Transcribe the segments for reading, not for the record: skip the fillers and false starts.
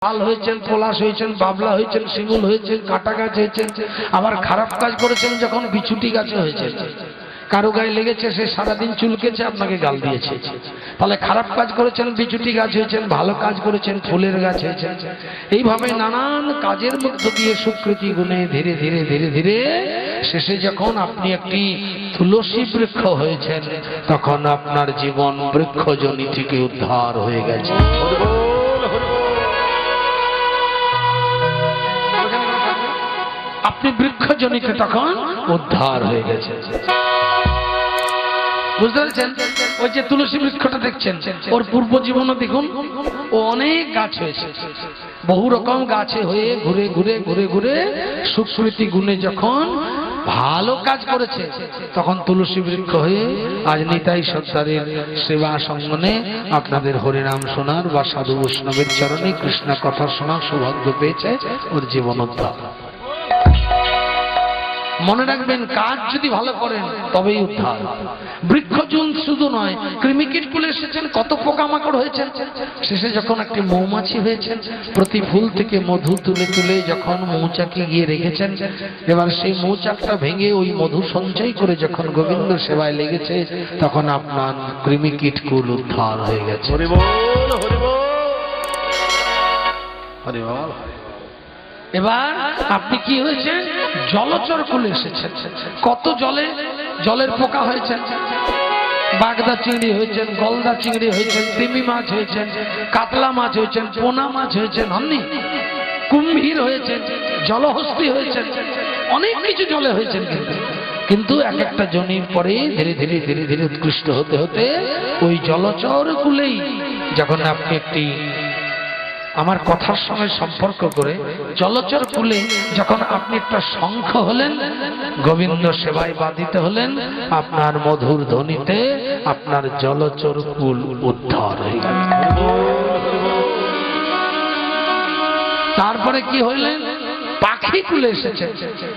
পাল হয়েছেন, পলাশ হয়েছেন, বাবলা হয়েছেন, শিমুল হয়েছেন, কাটা গাছ হয়েছেন, আবার খারাপ কাজ করেছেন যখন বিছুটি গাছে হয়েছেন। কারো গায়ে লেগেছে, সে সারাদিন চুলকেছে, আপনাকে গাল দিয়েছে। তাহলে খারাপ কাজ করেছেন, বিছুটি গাছ হয়েছেন, ভালো কাজ করেছেন, ফুলের গাছ হয়েছেন। এইভাবে নানান কাজের মধ্য দিয়ে সুকৃতি গুণে ধীরে ধীরে ধীরে ধীরে শেষে যখন আপনি একটি তুলসী বৃক্ষ হয়েছেন, তখন আপনার জীবন বৃক্ষজনি থেকে উদ্ধার হয়ে গেছে। আপনি বৃক্ষজনিতে তখন উদ্ধার হয়ে গেছে। বুঝতে পারছেন? ওই যে তুলসী বৃক্ষটা দেখছেন, ওর পূর্ব জীবনে দেখুন, ও অনেক গাছ হয়েছে, বহু রকম গাছে হয়ে ঘুরে ঘুরে ঘুরে ঘুরে সুকৃতি গুণে যখন ভালো কাজ করেছে, তখন তুলসী বৃক্ষ হয়ে আজ নিতাই সত্তারের সেবা সঙ্গনে আপনাদের হরিনাম শোনার বা সাধু বৈষ্ণবের চরণে কৃষ্ণ কথা শোনার সৌভাগ্য পেয়েছে, ওর জীবন উদ্ধার। মনে রাখবেন, কাজ যদি ভালো করেন তবেই উদ্ধার। বৃক্ষজন শুধু নয়, কৃমিকীট ফুলে এসেছেন, কত পোকামাকড় হয়েছেন, শেষে যখন একটি মৌমাছি হয়েছেন, প্রতি ফুল থেকে মধু তুলে তুলে যখন মৌচাকে গিয়ে রেখেছেন, এবার সেই মৌচাকটা ভেঙে ওই মধু সঞ্চয় করে যখন গোবিন্দ সেবায় লেগেছে, তখন আপনার কৃমিকীট কুল উদ্ধার হয়ে গেছে। হরি বল, হরি বল, হরি বল। এবার আপনি কি হয়েছে? জলচর কুলে এসেছেন। কত জলের পোকা হয়েছেন, বাগদা চিংড়ি হয়েছেন, গলদা চিংড়ি হয়েছেন, তিমি মাছ হয়েছেন, কাতলা মাছ হয়েছেন, পোনা মাছ হয়েছেন, হননি? কুম্ভীর হয়েছেন, জলহস্তি হয়েছেন, অনেক কিছু জলে হয়েছেন। কিন্তু এক একটা জনির পরে ধীরে ধীরে ধীরে ধীরে উৎকৃষ্ট হতে হতে ওই জলচর কুলেই যখন আপনি একটি আমার কথার সঙ্গে সম্পর্ক করে জলচর কুলে যখন আপনি একটা শঙ্খ হলেন, গোবিন্দ সেবায় বাধিত হলেন, আপনার মধুর ধ্বনিতে আপনার জলচর কুল উদ্ধার হয়ে গেল। তারপরে কি হইলেন? পাখি কুলে এসেছেন।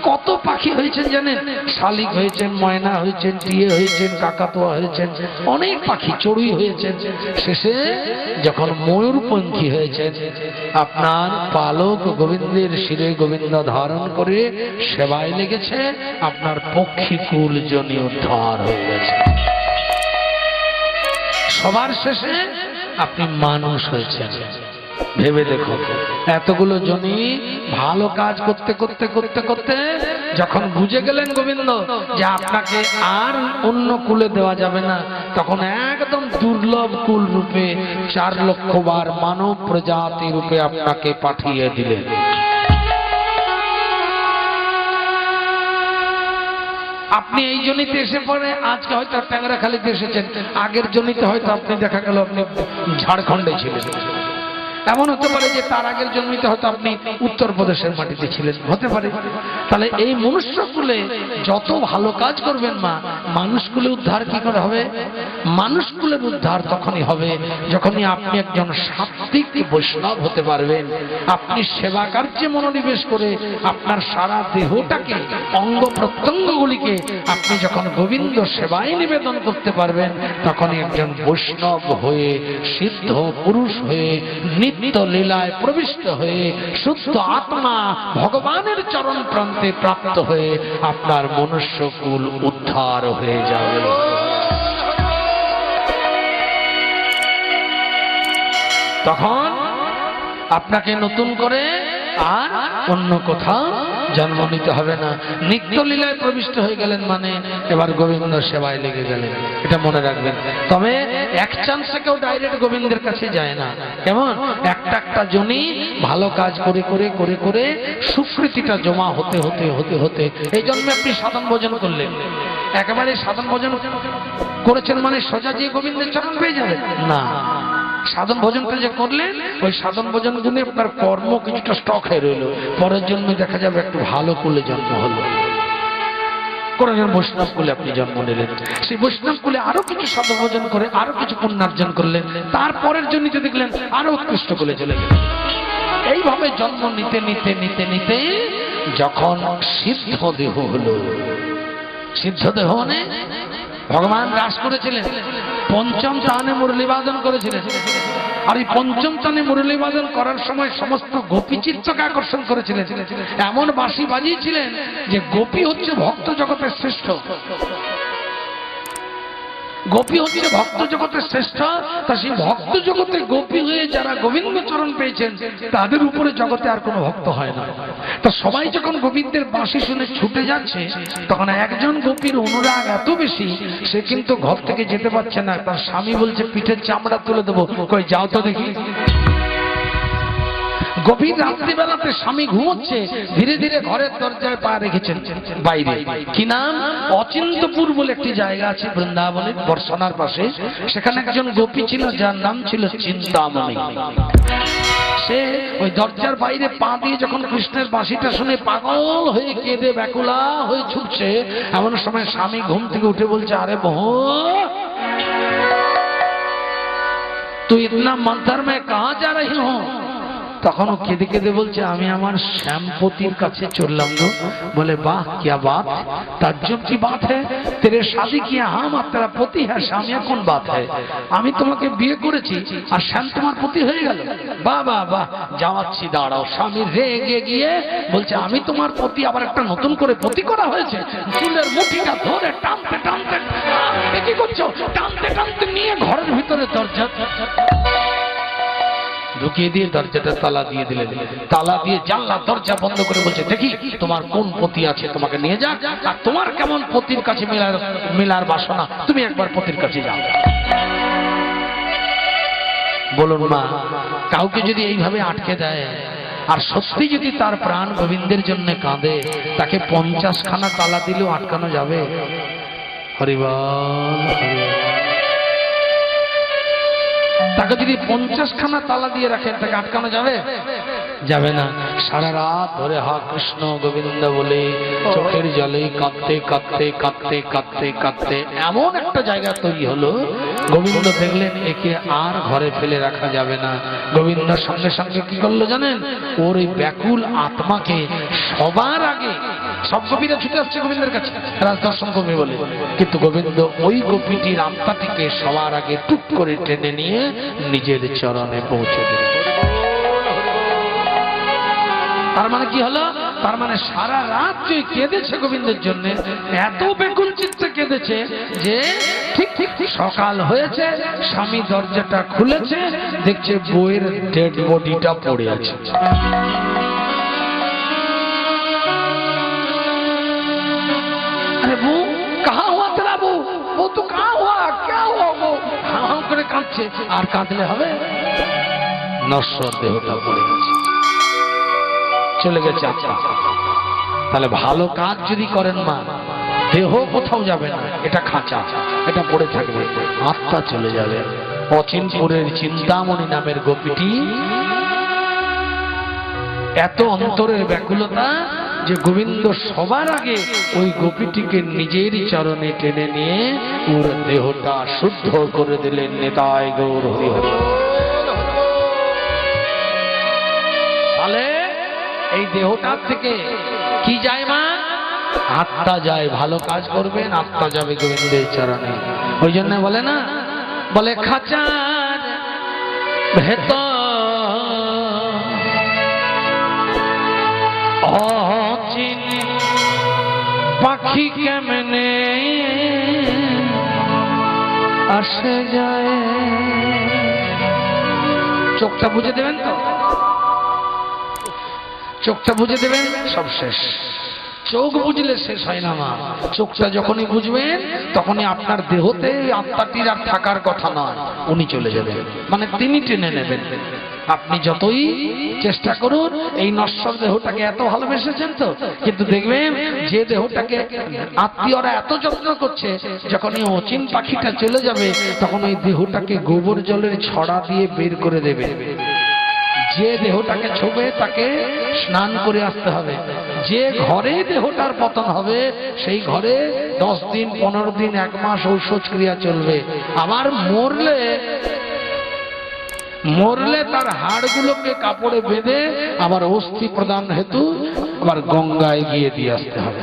কত পাখি হয়েছেন জানেন? শালিক হয়েছেন, ময়না হয়েছেন, টিয়ে হয়েছেন, কাকাতুয়া হয়েছেন, অনেক পাখি, চড়ুই হয়েছেন। শেষে যখন ময়ূরপঙ্খী হয়েছেন, আপনার পালক গোবিন্দের শিরে গোবিন্দ ধারণ করে সেবায় লেগেছে, আপনার পক্ষী কুল জনি উদ্ধার হয়ে গেছে। সবার শেষে আপনি মানুষ হয়েছেন। ভেবে দেখুন, এতগুলো জনি ভালো কাজ করতে করতে করতে করতে যখন বুঝে গেলেন গোবিন্দ যে আপনাকে আর অন্য কুলে দেওয়া যাবে না, তখন একদম দুর্লভ কুল রূপে 4 লক্ষ বার মানব প্রজাতি রূপে আপনাকে পাঠিয়ে দিলেন। আপনি এই জনিতে এসে পড়ে আজকে হয়তো ট্যাংরাখালিতে এসেছেন, আগের জনিতে হয়তো আপনি দেখা গেল আপনি ঝাড়খণ্ডে ছিলেন। এমন হতে পারে যে তার আগের জন্মিতে হয়তো আপনি উত্তরপ্রদেশের মাটিতে ছিলেন, হতে পারে। তাহলে এই মনুষ্য কুলে যত ভালো কাজ করবেন মা, মানুষ কুলে উদ্ধার কি করে হবে? মানুষ কুলের উদ্ধার তখনই হবে যখনই আপনি একজন সাত্ত্বিক বৈষ্ণব হতে পারবেন। আপনি সেবা কার্যে মনোনিবেশ করে আপনার সারা দেহটাকে, অঙ্গ প্রত্যঙ্গগুলিকে আপনি যখন গোবিন্দ সেবায় নিবেদন করতে পারবেন, তখনই একজন বৈষ্ণব হয়ে, সিদ্ধ পুরুষ হয়ে, নিত্য লীলায় প্রবিষ্ট হয়ে, শুদ্ধ আত্মা ভগবানের চরণ প্রান্তে প্রাপ্ত হয়ে আপনার মনুষ্যকুল উদ্ধার হয়ে যাবে। তখন আপনাকে নতুন করে আর অন্য কোথাও জন্ম নিতে হবে না। নিত্য লীলায় প্রবিষ্ট হয়ে গেলেন মানে এবার গোবিন্দ সেবায় লেগে গেলেন, এটা মনে রাখবেন। তবে এক চান্সে কেউ ডাইরেক্ট গোবিন্দের কাছে যায় না। কেমন? একটা একটা জনি ভালো কাজ করে করে করে করে সুকৃতিটা জমা হতে হতে হতে হতে এই জন্মে আপনি সাধন ভোজন করলেন। একেবারে সাধন ভোজন করেছেন মানে সোজা যে গোবিন্দের চরণ পেয়ে যাবেন না। সাধন ভোজনটা যে করলেন, ওই সাধন ভোজন গুণে আপনার কর্ম কিছুটা স্টক হয়ে রইল, পরের জন্মে দেখা যাবে একটু ভালো কুলে জন্ম হলো। কোরআনের বৈষ্ণব কুলে আপনি জন্ম নিলেন, সেই বৈষ্ণব কুলে আরো কিছু সাধন ভোজন করে আরো কিছু পুণ্যার্জন করলেন, তারপরের জন্য দেখলেন আরো উৎকৃষ্ট কুলে চলে গেলেন। এইভাবে জন্ম নিতে নিতে নিতে নিতে যখন সিদ্ধ দেহ হলো, সিদ্ধ দেহ মানে ভগবান রাস করেছিলেন, পঞ্চম টানে মুরলী বাদন করেছিলেন। আর এই পঞ্চম টানে মুরলী বাদন করার সময় সমস্ত গোপী চিত্তকে আকর্ষণ করেছিলেন। এমন বাঁশি বাজিয়েছিলেন যে গোপী হচ্ছে ভক্ত জগতের শ্রেষ্ঠ, গোপী হচ্ছে ভক্ত জগতের শ্রেষ্ঠ। তা সেই ভক্ত জগতে গোপী হয়ে যারা গোবিন্দ চরণ পেয়েছেন তাদের উপরে জগতে আর কোনো ভক্ত হয় না। তা সবাই যখন গোবিন্দের বাঁশি শুনে ছুটে যাচ্ছে, তখন একজন গোপীর অনুরাগ এত বেশি, সে কিন্তু ঘর থেকে যেতে পারছে না। তার স্বামী বলছে পিঠের চামড়া তুলে দেবো, কই যাও তো দেখি। গভীর রাত্রিবেলাতে স্বামী ঘুমোচ্ছে, ধীরে ধীরে ঘরের দরজায় পা রেখেছেন বাইরে। কি নাম? অচিন্তপুর বলে একটি জায়গা আছে বৃন্দাবনের বর্ষণার পাশে। সেখানে একজন গোপী ছিল যার নাম ছিল চিন্তামণি। সে ওই দরজার বাইরে পা দিয়ে যখন কৃষ্ণের বাঁশিটা শুনে পাগল হয়ে কেঁদে ব্যাকুলা হয়ে ছুটছে, এমন সময় স্বামী ঘুম থেকে উঠে বলছে, আরে বহু তুই ইতনা মন্থর মে কাহা যা রহি হো? তখন ও কেঁদে কেঁদে বলছে, আমি আমার শ্যামপতির কাছে চললাম গো। বলে বাহ क्या बात, ताज्जुब की बात है, तेरे शादी किया हम और तेरा पति है श्याम, ये कौन बात है? আমি তোমাকে বিয়ে করেছি আর শ্যাম তোমার পতি হয়ে গেল। বাহ বাহ বাহ, যাওয়াচ্ছি দাঁড়াও। স্বামী রেগে গিয়ে বলছে, আমি তোমার পতি, আবার একটা নতুন করে পতি করা হয়েছে। চুলের মুঠিটা ধরে টানতে টানতে, কি করছো? টানতে টানতে নিয়ে ঘরের ভিতরে দরজা ঢুকিয়ে দিয়ে দরজাটা তালা দিয়ে দিলেন। তালা দিয়ে জানলা দরজা বন্ধ করে বলছে, দেখি তোমার কোন পতি আছে, তোমাকে নিয়ে যাক। আর তোমার কেমন পতির কাছে মেলার বাসনা, তুমি একবার পতির কাছে যাও। বলুন মা, কাউকে যদি এইভাবে আটকে দেয় আর সত্যি যদি তার প্রাণ গোবিন্দের জন্য কাঁদে, তাকে 50 খানা তালা দিলেও আটকানো যাবে? হরিবল হরিবল। তাকে যদি 50 খানা তালা দিয়ে রাখেন, তাকে আটকানো যাবে? যাবে না। সারা রাত ধরে হা কৃষ্ণ গোবিন্দ বলে চোখের জলে কাঁদতে কাঁদতে কাঁদতে কাঁদতে কাঁদতে এমন একটা জায়গা তৈরি হলো, গোবিন্দ দেখলেন একে আর ঘরে ফেলে রাখা যাবে না। গোবিন্দ সঙ্গে সঙ্গে কি করলো জানেন? ওর এই ব্যাকুল আত্মাকে সবার আগে, সব গোপীরা ছুটে আসছে গোবিন্দের কাছে রাজ দর্শন করবে বলে, কিন্তু গোবিন্দ ওই গোপীটির আত্মাটিকে সবার আগে টুক করে টেনে নিয়ে নিজের চরণে পৌঁছে দিলেন। তার মানে কি হলো? তার মানে সারা রাত যে কেঁদেছে গোবিন্দের জন্য, এত বেকুল চিত্তে কেঁদেছে যে ঠিক ঠিক সকাল হয়েছে, স্বামী দরজাটা খুলেছে, দেখছে বউয়ের ডেড বডিটা পড়ে আছে। আরে বউ কাহা হুয়া তেরা, বউ বউ তো কাহা হুয়া, ক্যা হুয়া? বউ হাঁ করে কাঁদছে। আর কাঁদলে হবে? নশ্বর দেহটা পড়ে গেছে, চলে গেছে আত্মা। তাহলে ভালো কাজ যদি করেন মা, দেহ কোথাও যাবে না, এটা খাঁচা, এটা পড়ে থাকবে, আত্মা চলে যাবে। অচিনপুরের চিন্তামণি নামের গোপীটি এত অন্তরের ব্যাকুলতা যে গোবিন্দ সবার আগে ওই গোপীটিকে নিজেরই চরণে টেনে নিয়ে ওর দেহটা শুদ্ধ করে দিলেন। নেতাই গৌর হরি হরি। তাহলে এই দেহটার থেকে কি যায় মা? আত্মা যায়। ভালো কাজ করবেন, আত্মা যাবে গোবিন্দের চরণে। ওই জন্য বলে না, বলে খাঁচার ভেতর অচিন পাখি কেমনে আসে যায়। চোখটা বুঝে দেবেন তো, চোখটা বুঝে দেবেন, সব শেষ। চোখ বুঝলে শেষ হয় না মা। চোখটা যখনই বুঝবেন তখনই আপনার দেহতে আত্মাটির আর থাকার কথা নয়, উনি চলে যাবেন, মানে তিনি টেনে নেবেন। আপনি যতই চেষ্টা করুন, এই নশ্বর দেহটাকে এত ভালোবেসেছেন তো, কিন্তু দেখবেন যে দেহটাকে আত্মীয়রা এত যত্ন করছে, যখন এই অচিন পাখিটা চলে যাবে তখন ওই দেহটাকে গোবর জলের ছড়া দিয়ে বের করে দেবে। যে দেহটাকে ছোবে তাকে স্নান করে আসতে হবে। যে ঘরে দেহটার পতন হবে সেই ঘরে 10 দিন 15 দিন 1 মাস ঔষধ ক্রিয়া চলবে। আবার মরলে তার হাড়গুলোকে কাপড়ে বেঁধে আবার অস্থি প্রদান হেতু আবার গঙ্গায় গিয়ে দিয়ে আসতে হবে।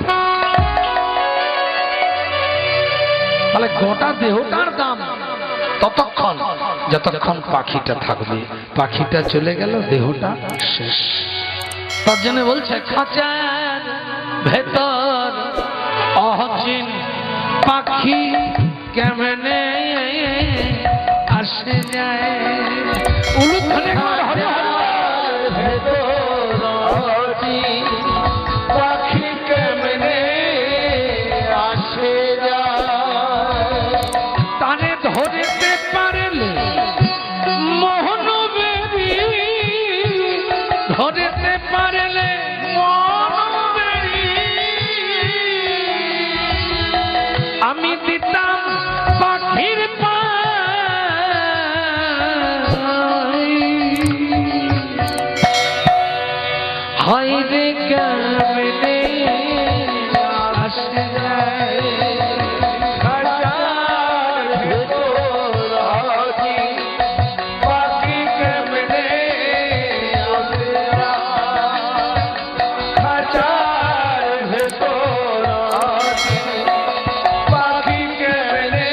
তাহলে গোটা দেহটার দাম ততক্ষণ যতক্ষণ পাখিটা থাকবে। পাখিটা চলে গেল, দেহটা শেষ। তার জন্য বলছে খাঁচার ভেতর অচিন পাখি কেমনে আসে যায়। উলুধ্বনি হরি হরি। পাখি কেমনে আসে যায়, তারে ধরতে পারলে মোহন বেবি, ধরতে পারলে মোহন বেবি, আমি দিতাম পাখির হাই রে কেমনে আসে যায়। খাঁচার ভেতর আছি, পাখি কেমনে আসে যায়, খাঁচার ভেতর আছি, পাখি কেমনে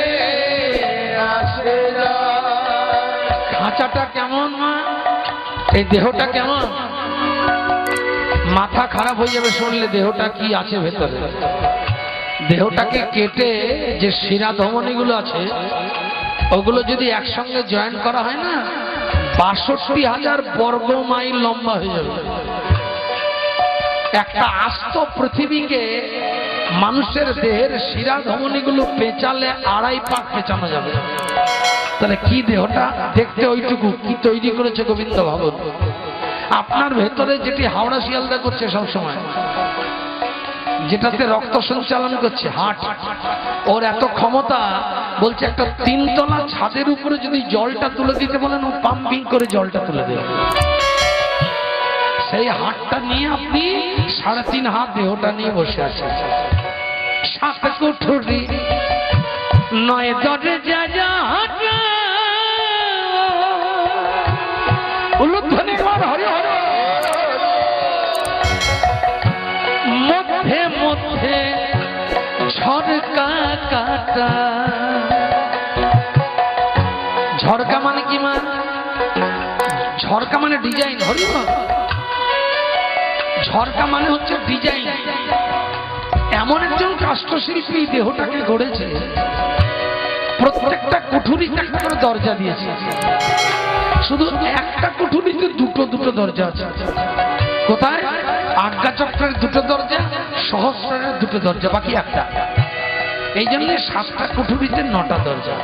আসে যায়। খাঁচাটা কেমন মা? এই দেহটা কেমন? মাথা খারাপ হয়ে যাবে শুনলে দেহটা কি আছে ভেতরে। দেহটাকে কেটে যে শিরা ধমনীগুলো আছে ওগুলো যদি একসঙ্গে জয়েন করা হয় না, ৬২,০০০ বর্গ মাইল লম্বা হয়ে যাবে। একটা আস্ত পৃথিবীকে মানুষের দেহের শিরা ধমনীগুলো পেঁচালে ২.৫ পাক পেঁচানো যাবে। তাহলে কি দেহটা দেখতে ওইটুকু, কি তৈরি করেছে গোবিন্দ ভগবান। আপনার ভেতরে যেটি হাওড়া শিয়ালদা করছে সব সময়, যেটাতে রক্ত সঞ্চালন করছে হার্ট, ওর এত ক্ষমতা, বলছে একটা ৩ তলা ছাদের উপরে যদি জলটা তুলে দিতে বলেন ও পাম্পিং করে জলটা তুলে দেবে। সেই হাতটা নিয়ে আপনি ৩.৫ হাত দেহটা নিয়ে বসে আছেন। ৭ কুঠুরি ৯ দরজা হাটা, উলুধ্বনি হরি হরি। মধ্যে মধ্যে ঝরকা কাটা। ঝরকা মানে কি মা? ঝরকা মানে ডিজাইন। হরি বল। ঝরকা মানে হচ্ছে ডিজাইন। এমন একজন কাষ্ঠশিল্পী দেহটাকে গড়েছে, প্রত্যেকটা কুঠুরিতে একটা করে দরজা দিয়েছে। শুধু একটা কুঠুরিতে দুটো দুটো দরজা আছে। কোথায়? আজ্ঞাচক্রের 2টো দরজা, সহস্রের 2টো দরজা, বাকি একটা। এই জন্য 7টা কুঠুরিতে 9টা দরজা।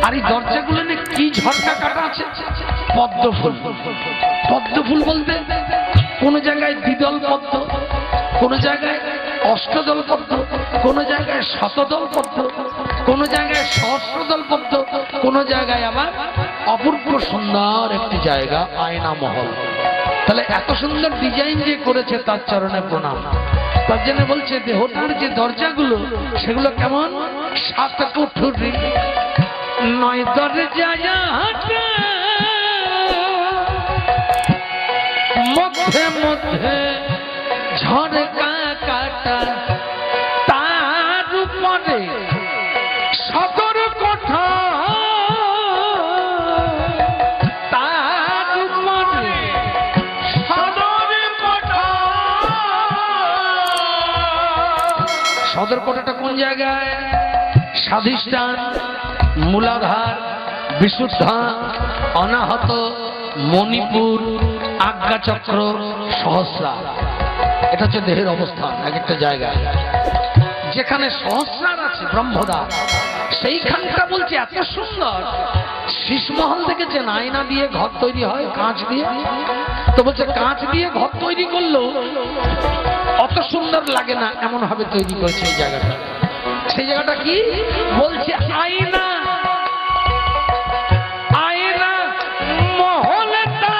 আর এই দরজাগুলো নিয়ে কি ঝরকা কাটা আছে? পদ্ম ফুল। পদ্ম ফুল বলতে কোন জায়গায় দ্বিদল পদ্ম, কোন জায়গায় অষ্টদল পদ্ম, কোন জায়গায় শতদল পদ্ম, কোন জায়গায় সহস্রদল পদ্ম, কোন জায়গায় আবার অপূর্ব সুন্দর একটি জায়গা আয়না মহল। তাহলে এত সুন্দর ডিজাইন যে করেছে তার চরণে প্রণাম। তার জন্য বলছে দেহটার যে দরজাগুলো সেগুলো কেমন? 7 কুঠুরি 9 দরজা হাটা, মধ্যে মধ্যে ঝরকা কাটা, তার উপরে সদর কোঠা, তার উপরে সদর কোঠা। সদর কোঠাটা কোন জায়গায়? স্বাধিষ্ঠান, মূলাধার, বিশুদ্ধা, অনাহত, মণিপুর, আজ্ঞাচক্র, সহস্রার। এটা হচ্ছে দেহের অবস্থান এক একটা জায়গায়। যেখানে সহস্রার আছে ব্রহ্মদ্বার, সেইখানটা বলছে এত সুন্দর। শীষমহল দেখেছেন আয়না দিয়ে ঘর তৈরি হয় কাঁচ দিয়ে, তো বলছে কাঁচ দিয়ে ঘর তৈরি করলেও অত সুন্দর লাগে না, এমন ভাবে তৈরি করেছে এই জায়গাটা। সেই জায়গাটা কি বলছে? আয়না। আয়না মহলটা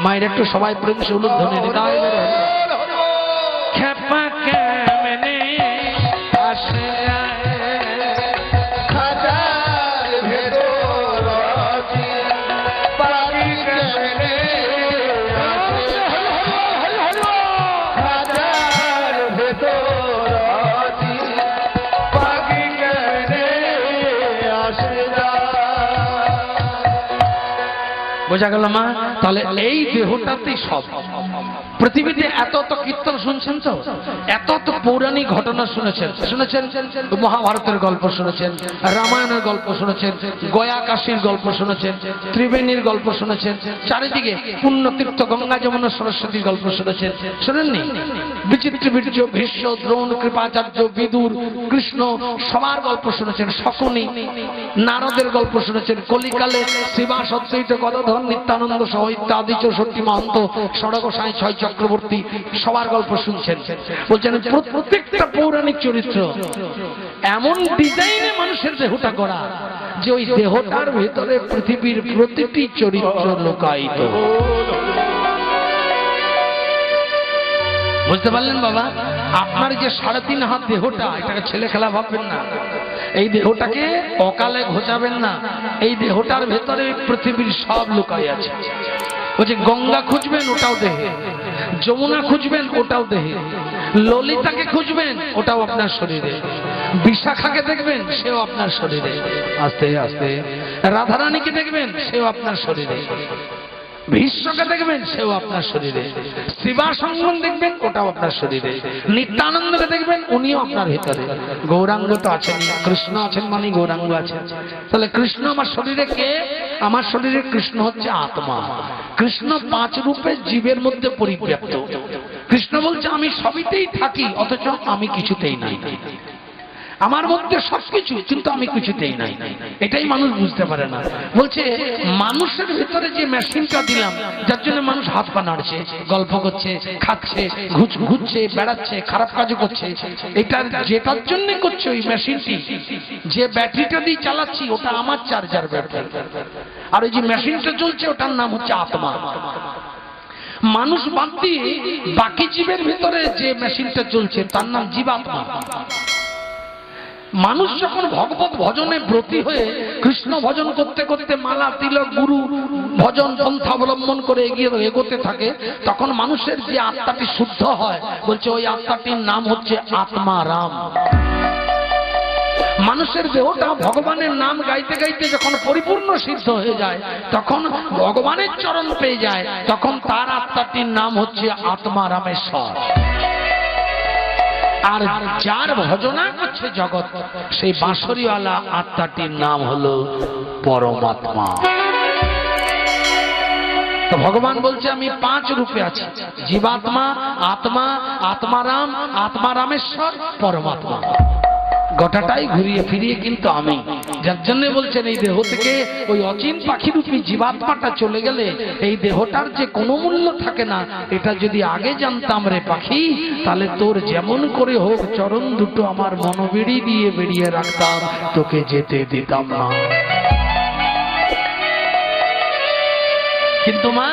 মায়ের একটু সবাই প্রেম সে উলুধ্বনি হৃদয় মেরে খেপা কেমনে আসে খাঁচার ভেতর আছি, পাখি কেমনে আসে যায়। বোঝা গেল মা? তাহলে এই দেহটাতেই সব। পৃথিবীতে এত তো কীর্তন শুনছেন, তো এত তো পৌরাণিক ঘটনা শুনেছেন, মহাভারতের গল্প শুনেছেন, রামায়ণের গল্প শুনেছেন, গয়া কাশীর গল্প শুনেছেন, ত্রিবেণীর গল্প শুনেছেন, চারিদিকে পুণ্যতীর্থ গঙ্গা যমুনা সরস্বতীর গল্প শুনেছেন, শোনেননি? বিচিত্র বীর্য, ভীষ্ম, দ্রোণ, কৃপাচার্য, বিদুর, কৃষ্ণ সবার গল্প শুনেছেন, শকুনি, নারদের গল্প শুনেছেন, কলিকালে শিবা, সত্যৈত, গদাধর, নিত্যানন্দ সহ ইত্যাদি 64 মহন্ত, ষড়গ সাঁই, ছয় চক্রবর্তী সবার গল্প শুনছেন। বলছেন প্রত্যেকটা পৌরাণিক চরিত্র এমন ডিজাইনে মানুষের দেহটা গড়া যে ওই দেহটার ভেতরে পৃথিবীর প্রতিটি চরিত্র লুকায়িত। বুঝতে পারলেন বাবা? আপনার যে 3.5 হাত দেহটা, এটাকে ছেলে খেলা ভাববেন না। এই দেহটাকে অকালে ঘোচাবেন না। এই দেহটার ভেতরে পৃথিবীর সব লুকাই আছে। বলছে গঙ্গা খুঁজবেন, ওটাও দেহে। যমুনা খুঁজবেন, ওটাও দেহে। ললিতাকে খুঁজবেন, ওটাও আপনার শরীরে। বিশাখাকে দেখবেন, সেও আপনার শরীরে। আস্তে আস্তে রাধারানীকে দেখবেন, সেও আপনার শরীরে। ভীষ্মকে দেখবেন, সেও আপনার শরীরে। শিবা সঙ্গম দেখবেন, ওটাও আপনার শরীরে। নিত্যানন্দকে দেখবেন, উনিও আপনার ভিতরে। গৌরাঙ্গ তো আছেন, কৃষ্ণ আছেন মানে গৌরাঙ্গ আছেন। তাহলে কৃষ্ণ আমার শরীরে কে? আমার শরীরে কৃষ্ণ হচ্ছে আত্মা। কৃষ্ণ 5 রূপে জীবের মধ্যে পরিব্যাপ্ত। কৃষ্ণ বলছে আমি সবইতেই থাকি, অথচ আমি কিছুতেই নাই। আমার মধ্যে সবকিছু, কিন্তু আমি কিছুতেই নাই। এটাই মানুষ বুঝতে পারে না। বলছে মানুষের ভিতরে যে মেশিনটা দিলাম, যার জন্য মানুষ হাত পা নাড়ছে, গল্প করছে, খাচ্ছে, ঘুরছে, বেড়াচ্ছে, খারাপ কাজ করছে, এটার যেটার জন্য করছে ওই মেশিনটি, যে ব্যাটারিটা দিয়ে চালাচ্ছি ওটা আমার চার্জার ব্যাটারি, আর ওই যে মেশিনটা চলছে ওটার নাম হচ্ছে আত্মা। মানুষ বাদ দিয়ে বাকি জীবের ভিতরে যে মেশিনটা চলছে তার নাম জীবাত্মা। মানুষ যখন ভগবত ভজনে ব্রতী হয়ে কৃষ্ণ ভজন করতে করতে মালা তিলক গুরু ভজন পন্থা অবলম্বন করে এগোতে থাকে, তখন মানুষের যে আত্মাটি শুদ্ধ হয়, বলছে ওই আত্মাটির নাম হচ্ছে আত্মারাম। মানুষের দেহটা ভগবানের নাম গাইতে গাইতে যখন পরিপূর্ণ সিদ্ধ হয়ে যায়, তখন ভগবানের চরণ পেয়ে যায়, তখন তার আত্মাটির নাম হচ্ছে আত্মারামেশ্বর। আর যার ভজনা করছে জগৎ, সেই বাঁশরিওয়ালা আত্মাটির নাম হলো পরমাত্মা। তো ভগবান বলছে আমি 5 রূপে আছি, জীবাত্মা, আত্মা, আত্মারাম, আত্মারামেশ্বর, পরমাত্মা। গোটাটাই ঘুরিয়ে ফিরিয়ে কিন্তু আমি। যার জন্য বলছেন এই দেহ থেকে ওই অচিন পাখি রূপী জীবাত্মাটা চলে গেলে এই দেহটার যে কোনো মূল্য থাকে না। এটা যদি আগে জানতাম রে পাখি, তাহলে তোর যেমন করে হোক চরণ দুটো আমার মনোবিড়ি দিয়ে বেরিয়ে রাখতাম, তোকে যেতে দিতাম না। কিন্তু মা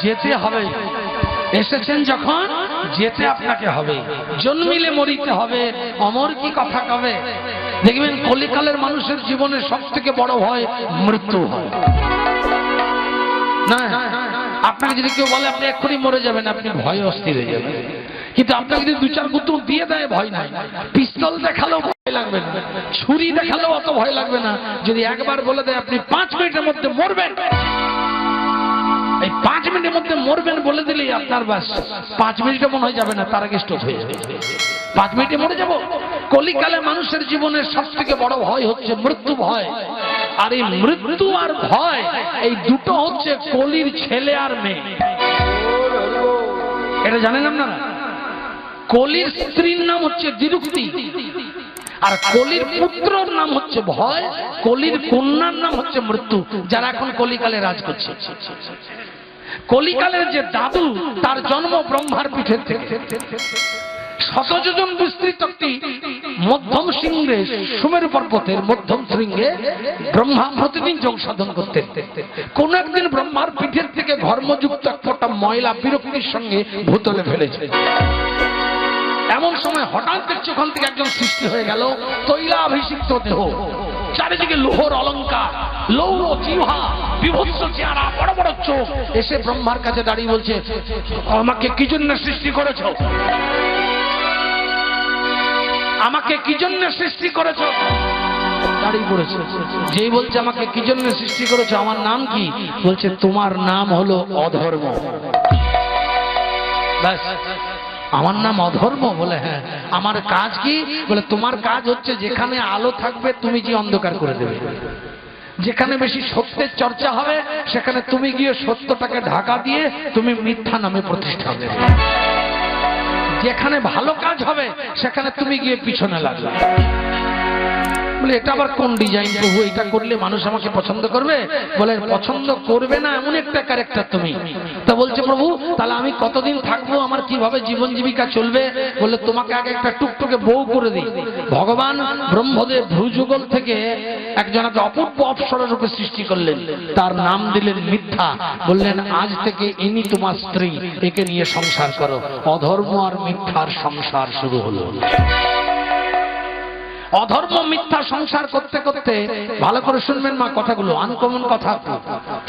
যেতে হবে, এসেছেন যখন যেতে আপনাকে হবে। জন্মিলে মরিতে হবে, অমর কি কথা কবে। দেখবেন কলিকালের মানুষের জীবনে সব থেকে বড় ভয় মৃত্যু হয় না। আপনাকে যদি কেউ বলে আপনি এক্ষুনি মরে যাবেন, আপনি ভয় অস্থির হয়ে যাবেন। কিন্তু আপনাকে যদি 2-4 গুঁতো দিয়ে দেয়, ভয় নাই। পিস্তল দেখালেও ভয় লাগবে না, ছুরি দেখালেও অত ভয় লাগবে না। যদি একবার বলে দেয় আপনি 5 মিনিটের মধ্যে মরবেন, এই 5 মিনিটের মধ্যে মরবেন বলে দিলেই আপনার বাস 5 মিনিটও মনে হয়ে যাবে না, তার আগে স্টপ হয়ে যাবে। 5 মিনিটে মরে যাব। কলিকালে মানুষের জীবনের সব থেকে বড় ভয় হচ্ছে মৃত্যু ভয়। আর এই মৃত্যু আর ভয়, এই দুটো হচ্ছে কলির ছেলে আর মেয়ে। এটা জানেন আপনারা? কলির স্ত্রীর নাম হচ্ছে দ্বিরুক্তি, আর কলির পুত্রর নাম হচ্ছে ভয়, কলির কন্যার নাম হচ্ছে মৃত্যু, যারা এখন কলিকালে রাজ করছে। কলিকালের যে দাদু, তার জন্ম ব্রহ্মার পিঠের থেকে। 100 যোজন বিস্তৃত মধ্যম শৃঙ্গে, সুমেরু পর্বতের মধ্যম শৃঙ্গে ব্রহ্মা প্রতিদিন যোগ সাধন করতেন। কোন একদিন ব্রহ্মার পিঠের থেকে ধর্মযুক্ত এক ফোঁটা ময়লা বিরক্তির সঙ্গে ভূতলে ফেলেছে। এমন সময় হঠাৎ দেখছে ওখান থেকে একজন সৃষ্টি হয়ে গেল, তৈলাভিষিক্ত দেহ, চারিদিকে লোহর অলঙ্কার, লৌহ জিহ্বা, বিভৎস চেহারা, বড় বড় চোখ। এসে ব্রহ্মার কাছে দাঁড়িয়ে বলছে, আমাকে কি জন্য সৃষ্টি করেছো? আমাকে কি জন্য সৃষ্টি করেছো? দাঁড়িয়ে পড়েছে। যেই বলছে আমাকে কি জন্য সৃষ্টি করেছো, আমার নাম কি, বলছে তোমার নাম হলো অধর্ম। ব্যাস, আমার নাম অধর্ম? বলে হ্যাঁ। আমার কাজ কি? বলে তোমার কাজ হচ্ছে যেখানে আলো থাকবে তুমি যে অন্ধকার করে দেবে, যেখানে বেশি সত্যের চর্চা হবে সেখানে তুমি গিয়ে সত্যটাকে ঢাকা দিয়ে তুমি মিথ্যা নামে প্রতিষ্ঠা হবে, যেখানে ভালো কাজ হবে সেখানে তুমি গিয়ে পিছনে লাগবে। বলে এটা আবার কোন ডিজাইন প্রভু, এটা করলে মানুষ আমাকে পছন্দ করবে? বলে পছন্দ করবে না এমন একটা ক্যারেক্টার তুমি। তা বলছে প্রভু তাহলে আমি কতদিন থাকবো, আমার কিভাবে জীবন জীবিকা চলবে? বলে তোমাকে আগে একটা টুকটুকে বউ করে দিই। ভগবান ব্রহ্মদেব ভ্রুযুগল থেকে একজনকে অপূর্ব অপ্সরা রূপে সৃষ্টি করলেন, তার নাম দিলেন মিথ্যা। বললেন আজ থেকে ইনি তোমার স্ত্রী, একে নিয়ে সংসার করো। অধর্ম আর মিথ্যার সংসার শুরু হলো। অধর্ম মিথ্যা সংসার করতে করতে, ভালো করে শুনবেন মা কথাগুলো, আনকমন কথা,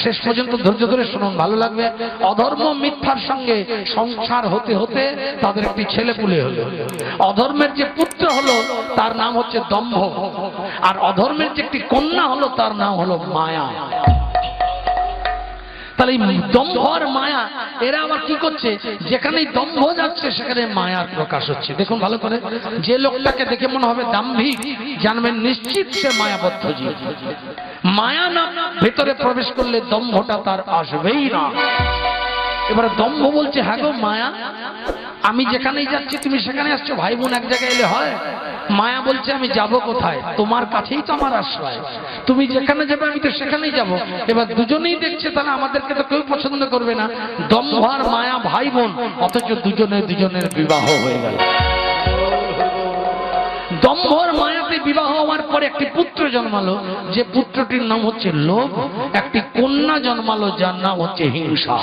শেষ পর্যন্ত ধৈর্য ধরে শুনুন, ভালো লাগবে। অধর্ম মিথ্যার সঙ্গে সংসার হতে হতে তাদের একটি ছেলে পুলে হলো। অধর্মের যে পুত্র হলো তার নাম হচ্ছে দম্ভ, আর অধর্মের যে একটি কন্যা হলো তার নাম হলো মায়া। তাহলে দম্ভ আর মায়া এরা আবার কি করছে, যেখানেই দম্ভ যাচ্ছে সেখানে মায়ার প্রকাশ হচ্ছে। দেখুন ভালো করে, যে লোকটাকে দেখে মনে হবে দাম্ভিক, জানবেন নিশ্চিত সে মায়াবদ্ধ জীব। মায়া না ভেতরে প্রবেশ করলে দম্ভটা তার আসবেই না। এবারে দম্ভ বলছে হ্যাঁ গো মায়া, আমি যেখানেই যাচ্ছি তুমি সেখানে আসছো, ভাই বোন এক জায়গায় এলে হয়? মায়া বলছে আমি যাব কোথায়, তোমার কাছেই তো আমার আশ্রয়, তুমি যেখানে যাবে আমি তো সেখানেই যাব। এবার দুজনেই দেখছে তাহলে আমাদেরকে তো কেউ পছন্দ করবে না। দম্ভ আর মায়া ভাই বোন, অথচ দুজনের বিবাহ হয়ে গেল। দম্ভ আর মায়াতে বিবাহ হওয়ার পরে একটি পুত্র জন্মালো, যে পুত্রটির নাম হচ্ছে লোভ। একটি কন্যা জন্মালো যার নাম হচ্ছে হিংসা।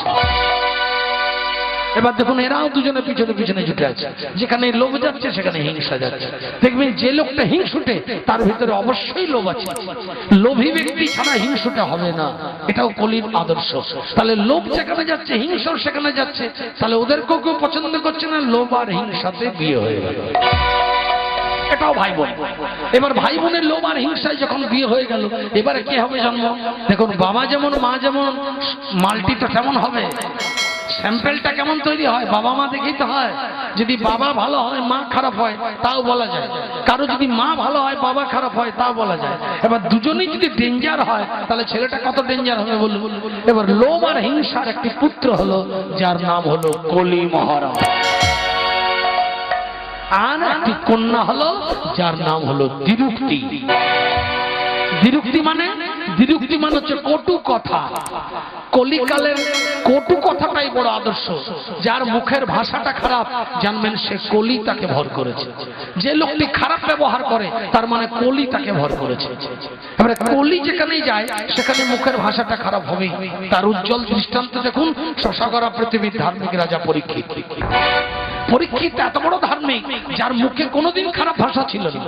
এবার দেখুন এরাও দুজনে পিছনে পিছনে জুটে আছে, যেখানে লোভ যাচ্ছে সেখানে হিংসা যাচ্ছে। দেখবেন যে লোকটা হিংসুটে তার ভিতরে অবশ্যই লোভ আছে, লোভী ব্যক্তি ছাড়া হিংসুটে হবে না, এটাও কলির আদর্শ। তাহলে লোভ যেখানে যাচ্ছে হিংসা সেখানে যাচ্ছে, তাহলে ওদেরকেও কেউ পছন্দ করছে না, লোভ আর হিংসাতে বিয়ে হয়ে গেল। এটাও ভাই বোন। এবার ভাই বোনের লোভ আর হিংসায় যখন বিয়ে হয়ে গেল, এবারে কে হবে জন্ম? দেখুন বাবা যেমন মা যেমন, মালটি তো কেমন হবে, স্যাম্পেলটা কেমন তৈরি হয়, বাবা মা দেখেই তো হয়। যদি বাবা ভালো হয় মা খারাপ হয় তাও বলা যায়, কারো যদি মা ভালো হয় বাবা খারাপ হয় তাও বলা যায়। এবার দুজনেই যদি ডেঞ্জার হয় তাহলে ছেলেটা কত ডেঞ্জার হবে বলুন। এবার লোভ আর হিংসার একটি পুত্র হলো যার নাম হলো কলি মহারাজ, আর একটি কন্যা হলো যার নাম হলো দ্বিরুক্তি। দ্বিরুক্তি মানে, দ্বিরুক্তি মানে হচ্ছে কটু কথা। কলিকালের কটু কথাটাই বড় আদর্শ। যার মুখের ভাষাটা খারাপ জানবেন সে কলি তাকে ভর করেছে। যে লোকটি খারাপ ব্যবহার করে তার মানে কলি তাকে ভর করেছে। এবারে কলি যেখানেই যায় সেখানে মুখের ভাষাটা খারাপ হবে। তার উজ্জ্বল দৃষ্টান্ত দেখুন, শশাগরা পৃথিবীর ধার্মিক রাজা পরীক্ষিত। পরীক্ষিত এত বড় ধার্মিক যার মুখে কোনোদিন খারাপ ভাষা ছিল না,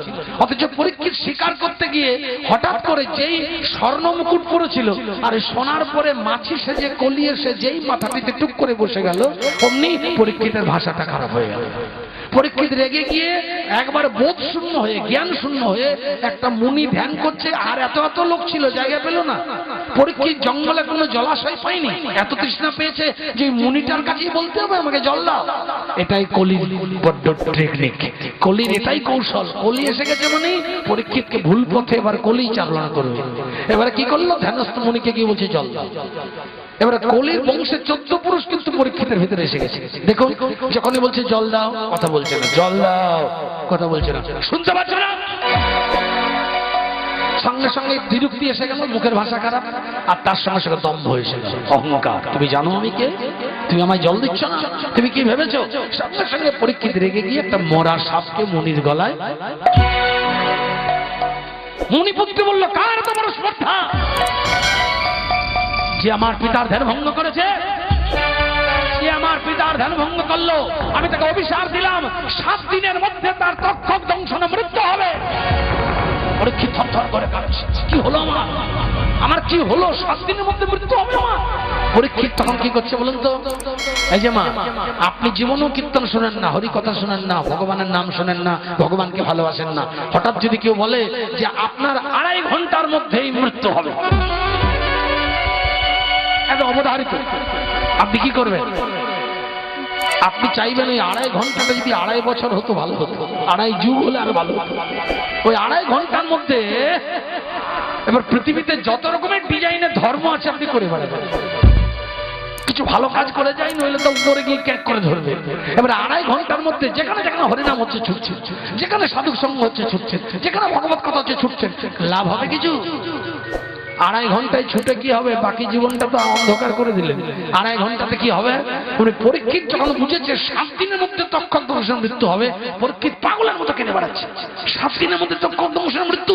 অথচ পরীক্ষিত স্বীকার করতে গিয়ে হঠাৎ করে যেই স্বর্ণ মুকুট পরেছিল আর সোনার পরে মাছি সেজে কলি এসে যেই মাথাটিতে টুক করে বসে গেল, অমনি পরীক্ষিতের ভাষাটা খারাপ হয়ে গেল। পরীক্ষিত রেগে গিয়ে একবার বোধ শূন্য হয়ে, জ্ঞান শূন্য হয়ে একটা মুনি ধ্যান করছে, আর এত এত লোক ছিল জায়গা পেল না। পরীক্ষিত জঙ্গলে কোনো জলাশয় পায়নি, এত তৃষ্ণা পেয়েছে যে মুনিটার কাছেই বলতে হবে আমাকে জল দাও। এটাই কলির বড্ড টেকনিক, কলির এটাই কৌশল। কলি এসে গেছে মানে পরীক্ষিতকে ভুল পথে এবার কলি চালনা করবে। এবারে কি করলো, ধ্যানস্থ মুনিকে গিয়ে বলছে জল দাও। এবারে কলির বংশের 14 পুরুষ কিন্তু পরীক্ষিতের ভিতরে এসে গেছে। দেখুন যখনই বলছে জল দাও কথা বলছে না, জল দাও কথা বলছে না, শুনতে পাচ্ছ না? সঙ্গে সঙ্গে দ্বিরুক্তি এসে গেল, মুখের ভাষা খারাপ, আর তার সঙ্গে সঙ্গে দম্ভ এসে গেল, অহংকার। তুমি জানো আমি কে? তুমি আমায় জল দিচ্ছ না, তুমি কি ভেবেছো? সঙ্গে সঙ্গে পরীক্ষিত রেগে গিয়ে একটা মরা সাপকে মুনির গলায়, মুনিপুত্র বলল কার তোমার স্পর্ধা, যে আমার পিতার ধ্যান ভঙ্গ করেছে, সে আমার পিতার ধ্যান ভঙ্গ করলো, আমি তাকে অভিশাপ দিলাম 7 দিনের মধ্যে তার তক্ষক দংশনে মৃত্যু হবে। পরীক্ষিত থরথর করে কাঁপছে, কি হলো আমার কি হলো, 7 দিনের মধ্যে মৃত্যু হবে আমার? পরীক্ষিত তখন কি করছে বলুন তো? এই যে মা, আপনি জীবনেও কীর্তন শোনেন না, হরি কথা শোনেন না, ভগবানের নাম শোনেন না, ভগবানকে ভালোবাসেন না, হঠাৎ যদি কেউ বলে যে আপনার 2.5 ঘন্টার মধ্যেই মৃত্যু হবে, এত অবধারিত, আপনি কি করবেন? আপনি চাইবেন ওই 2.5 ঘন্টাটা যদি 2.5 বছর হতো ভালো হতো, 2.5 যুগ হলে আর ভালো হতো। ওই 2.5 ঘন্টার মধ্যে এবার পৃথিবীতে যত রকমের ডিজাইনের ধর্ম আছে আপনি করে বেড়াবেন, কিছু ভালো কাজ করে যাই, নইলে তো উপরে গিয়ে ক্যাক করে ধরবে। এবার 2.5 ঘন্টার মধ্যে যেখানে যেখানে হরিনাম হচ্ছে ছুটছেন, যেখানে সাধু সঙ্গ হচ্ছে ছুটছেন, যেখানে ভগবত কথা হচ্ছে ছুটছেন, লাভ হবে কিছু? 2.5 ঘন্টায় ছুটে কি হবে? বাকি জীবনটা তো অন্ধকার করে দিলেন। 2.5 ঘন্টাতে কি হবে? উনি পরীক্ষিত যখন বুঝেছে 7 দিনের মধ্যে তক্ষক দংশনের মৃত্যু হবে, পরীক্ষিত পাগলের মতো কেনে বেড়াচ্ছে, 7 দিনের মধ্যে তক্ষক দংশনের মৃত্যু।